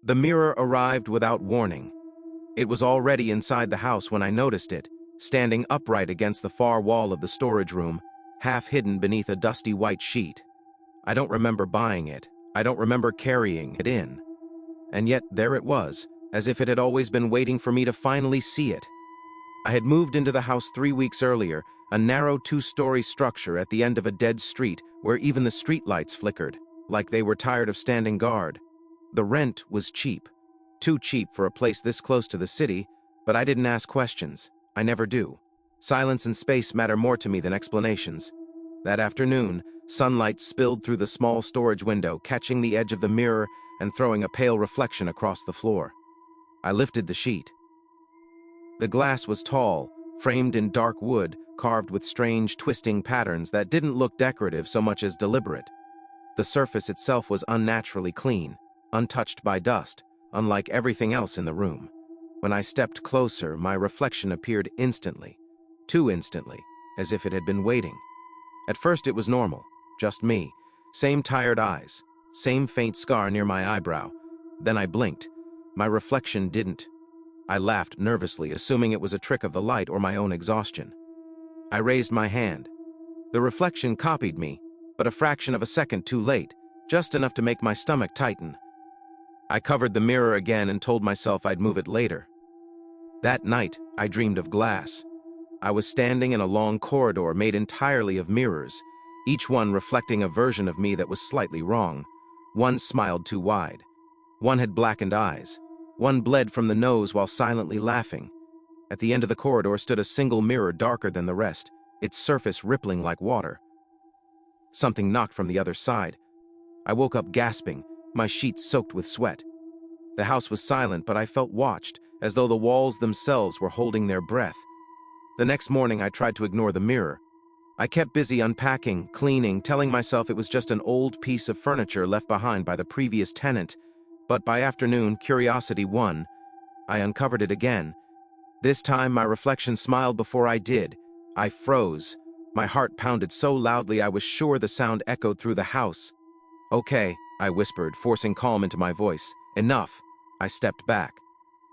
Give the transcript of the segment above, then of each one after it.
The mirror arrived without warning. It was already inside the house when I noticed it, standing upright against the far wall of the storage room, half hidden beneath a dusty white sheet. I don't remember buying it. I don't remember carrying it in. And yet there it was, as if it had always been waiting for me to finally see it. I had moved into the house 3 weeks earlier, a narrow 2-story structure at the end of a dead street where even the streetlights flickered, like they were tired of standing guard. The rent was cheap. Too cheap for a place this close to the city, but I didn't ask questions. I never do. Silence and space matter more to me than explanations. That afternoon, sunlight spilled through the small storage window, catching the edge of the mirror and throwing a pale reflection across the floor. I lifted the sheet. The glass was tall, framed in dark wood, carved with strange, twisting patterns that didn't look decorative so much as deliberate. The surface itself was unnaturally clean, untouched by dust, unlike everything else in the room. When I stepped closer, my reflection appeared instantly, too instantly, as if it had been waiting. At first it was normal, just me, same tired eyes, same faint scar near my eyebrow. Then I blinked. My reflection didn't. I laughed nervously, assuming it was a trick of the light or my own exhaustion. I raised my hand. The reflection copied me, but a fraction of a second too late, just enough to make my stomach tighten. I covered the mirror again and told myself I'd move it later. That night, I dreamed of glass. I was standing in a long corridor made entirely of mirrors, each one reflecting a version of me that was slightly wrong. One smiled too wide. One had blackened eyes. One bled from the nose while silently laughing. At the end of the corridor stood a single mirror darker than the rest, its surface rippling like water. Something knocked from the other side. I woke up gasping, my sheets soaked with sweat. The house was silent, but I felt watched, as though the walls themselves were holding their breath. The next morning I tried to ignore the mirror. I kept busy unpacking, cleaning, telling myself it was just an old piece of furniture left behind by the previous tenant. But by afternoon, curiosity won. I uncovered it again. This time, my reflection smiled before I did. I froze. My heart pounded so loudly I was sure the sound echoed through the house. "Okay," I whispered, forcing calm into my voice. "Enough." I stepped back.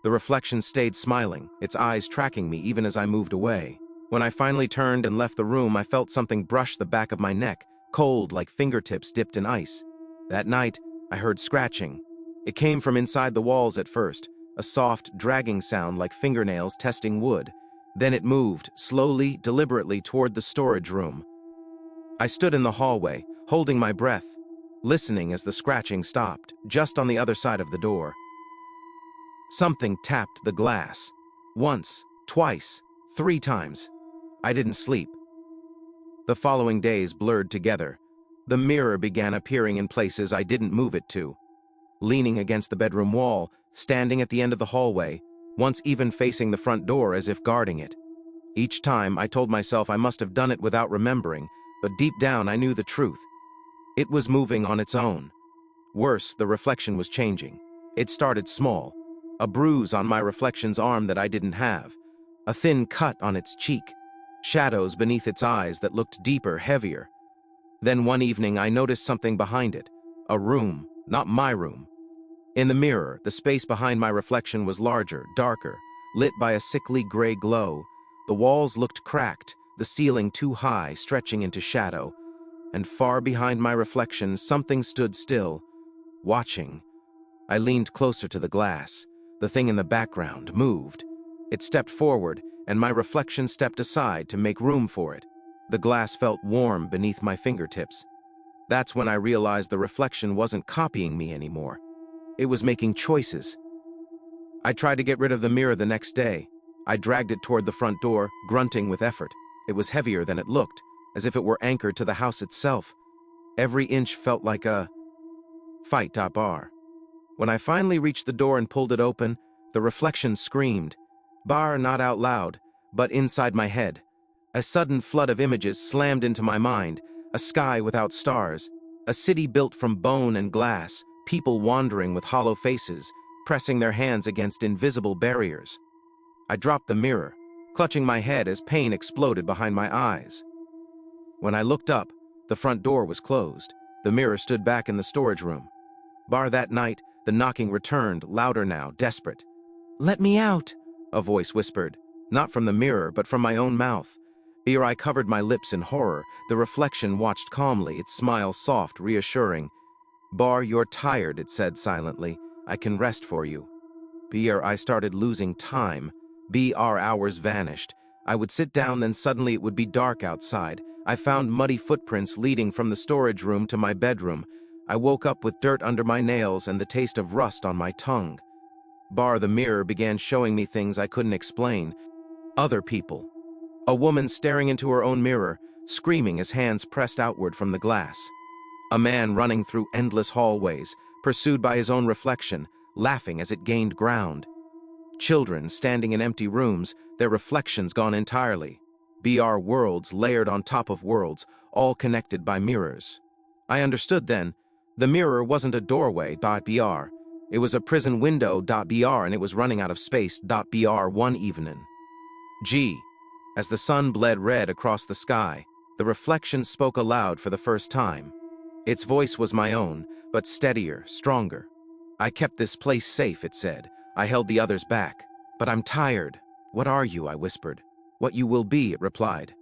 The reflection stayed smiling, its eyes tracking me even as I moved away. When I finally turned and left the room, I felt something brush the back of my neck, cold like fingertips dipped in ice. That night, I heard scratching. It came from inside the walls at first, a soft, dragging sound like fingernails testing wood. Then it moved, slowly, deliberately, toward the storage room. I stood in the hallway, holding my breath, listening as the scratching stopped, just on the other side of the door. Something tapped the glass. Once, twice, 3 times. I didn't sleep. The following days blurred together. The mirror began appearing in places I didn't move it to. Leaning against the bedroom wall, standing at the end of the hallway, once even facing the front door as if guarding it. Each time, I told myself I must have done it without remembering, but deep down I knew the truth. It was moving on its own. Worse, the reflection was changing. It started small. A bruise on my reflection's arm that I didn't have. A thin cut on its cheek. Shadows beneath its eyes that looked deeper, heavier. Then one evening I noticed something behind it. A room, not my room. In the mirror, the space behind my reflection was larger, darker, lit by a sickly gray glow. The walls looked cracked, the ceiling too high, stretching into shadow. And far behind my reflection, something stood still, watching. I leaned closer to the glass. The thing in the background moved. It stepped forward, and my reflection stepped aside to make room for it. The glass felt warm beneath my fingertips. That's when I realized the reflection wasn't copying me anymore. It was making choices. I tried to get rid of the mirror the next day. I dragged it toward the front door, grunting with effort. It was heavier than it looked, as if it were anchored to the house itself. Every inch felt like a fight. Bar. When I finally reached the door and pulled it open, the reflection screamed. Bar, not out loud, but inside my head. A sudden flood of images slammed into my mind. A sky without stars. A city built from bone and glass. People wandering with hollow faces, pressing their hands against invisible barriers. I dropped the mirror, clutching my head as pain exploded behind my eyes. When I looked up, the front door was closed. The mirror stood back in the storage room. Bar that night, The knocking returned, louder now, desperate. "Let me out," a voice whispered, not from the mirror, but from my own mouth. Ere I covered my lips in horror, the reflection watched calmly, its smile soft, reassuring. "Bar, you're tired," it said silently. "I can rest for you." Ere I started losing time. Our hours vanished. I would sit down, then suddenly it would be dark outside. I found muddy footprints leading from the storage room to my bedroom. I woke up with dirt under my nails and the taste of rust on my tongue. The mirror began showing me things I couldn't explain. Other people. A woman staring into her own mirror, screaming as hands pressed outward from the glass. A man running through endless hallways, pursued by his own reflection, laughing as it gained ground. Children standing in empty rooms, their reflections gone entirely. Worlds layered on top of worlds, all connected by mirrors. I understood then. The mirror wasn't a doorway. It was a prison window. And it was running out of space. One evening. As the sun bled red across the sky, the reflection spoke aloud for the first time. Its voice was my own, but steadier, stronger. "I kept this place safe," it said. "I held the others back. But I'm tired." "What are you?" I whispered. "What you will be," it replied.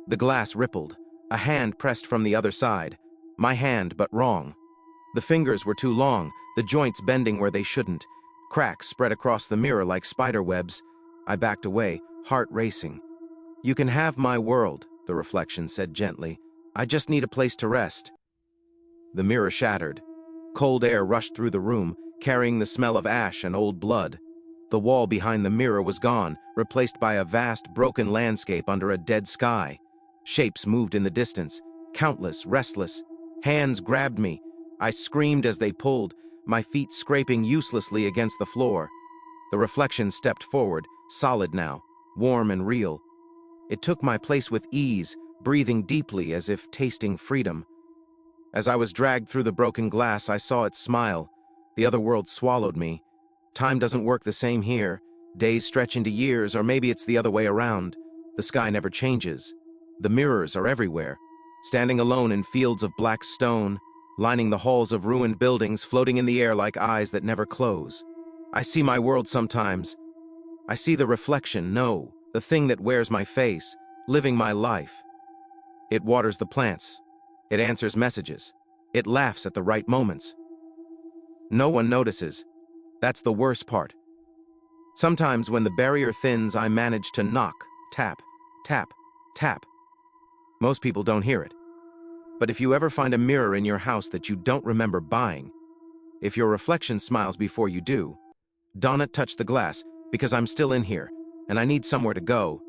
The glass rippled. A hand pressed from the other side. My hand, but wrong. The fingers were too long, the joints bending where they shouldn't. Cracks spread across the mirror like spider webs. I backed away, heart racing. "You can have my world," the reflection said gently. "I just need a place to rest." The mirror shattered. Cold air rushed through the room, carrying the smell of ash and old blood. The wall behind the mirror was gone, replaced by a vast, broken landscape under a dead sky. Shapes moved in the distance, countless, restless. Hands grabbed me. I screamed as they pulled, my feet scraping uselessly against the floor. The reflection stepped forward, solid now, warm and real. It took my place with ease, breathing deeply as if tasting freedom. As I was dragged through the broken glass, I saw it smile. The other world swallowed me. Time doesn't work the same here. Days stretch into years, or maybe it's the other way around. The sky never changes. The mirrors are everywhere, standing alone in fields of black stone, lining the halls of ruined buildings, floating in the air like eyes that never close. I see my world sometimes. I see the reflection, no, the thing that wears my face, living my life. It waters the plants. It answers messages. It laughs at the right moments. No one notices. That's the worst part. Sometimes when the barrier thins, I manage to knock, tap, tap, tap. Most people don't hear it. But if you ever find a mirror in your house that you don't remember buying, if your reflection smiles before you do, don't touch the glass, because I'm still in here, and I need somewhere to go.